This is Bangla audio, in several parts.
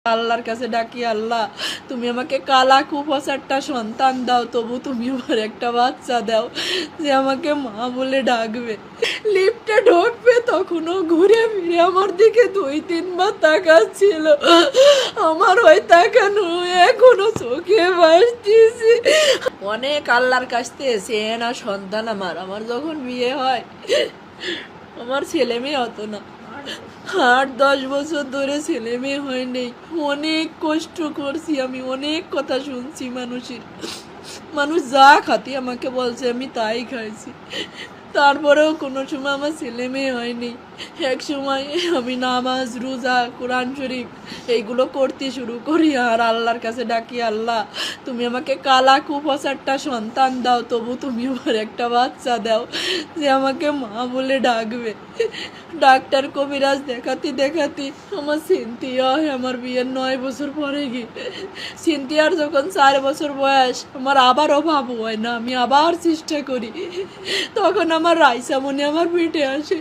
আল্লাহর কাছে ডাকি, আল্লাহ তুমি আমাকে কালা কুফাসারটা সন্তান দাও, তবু তুমি আমার একটা বাচ্চা দাও যে আমাকে মা বলে ডাকবে। লিফটে ঢুকবে তখনও ঘুরে ফিরে আমার দিকে 2-3 বার তাকাচ্ছিল। আমার ওই তাকানো এখনো চোখে ভাসতেছি। অনেক আল্লাহর কাছ থেকে চেয়ে না সন্তান আমার। আমার যখন বিয়ে হয় আমার ছেলে মেয়ে হতো না, 8-10 বছর ধরে ছেলে মেয়ে হয়নি। অনেক কষ্ট করছি আমি, অনেক কথা শুনছি মানুষের। মানুষ যা খাতি আমাকে বলছে আমি তাই খাইছি, তারপরেও কোনো সময় আমার ছেলে মেয়ে হয়নি। এক সময় আমি নামাজ রোজা কোরআন শরীফ এইগুলো করতে শুরু করি আর আল্লাহর কাছে ডাকি, আল্লাহ তুমি আমাকে কালা কুফাসারটা সন্তান দাও, তবু তুমি আমার একটা বাচ্চা দাও যে আমাকে মা বলে ডাকবে। ডাক্তার কবিরাজ দেখাতি আমার সিনথিয়া হয়। আমার বিয়ের 9 বছর পরে গিয়ে সিনথিয়ার যখন 4 বছর বয়স, আমার আবার অভাব হয় না, আমি আবার চেষ্টা করি। তখন আমার রাইসা মনে আমার পেটে আসে।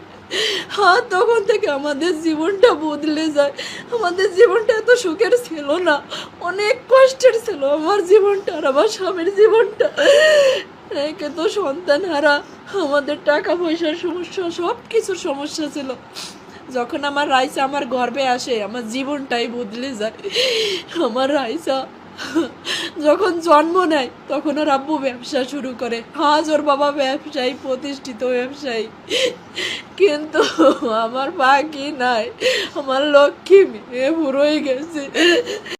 হ্যাঁ, তখন থেকে আমাদের জীবনটা বদলে যায়। আমাদের জীবনটা এত সুখের ছিল না, অনেক কষ্টের ছিল আমার জীবনটা আর আমার স্বামীর জীবনটা। একে তো সন্তান হারা, আমাদের টাকা পয়সার সমস্যা, সব কিছুর সমস্যা ছিল। যখন আমার রাইসা আমার গর্ভে আসে আমার জীবনটাই বদলে যায়। আমার রাইসা যখন জন্ম নেয় তখন ওর আব্বু ব্যবসা শুরু করে। আজ ওর বাবা ব্যবসায়ী, প্রতিষ্ঠিত ব্যবসায়ী, কিন্তু আমার বাকি নাই। আমার লক্ষ্মী মেয়ে বুড়োই গেছে।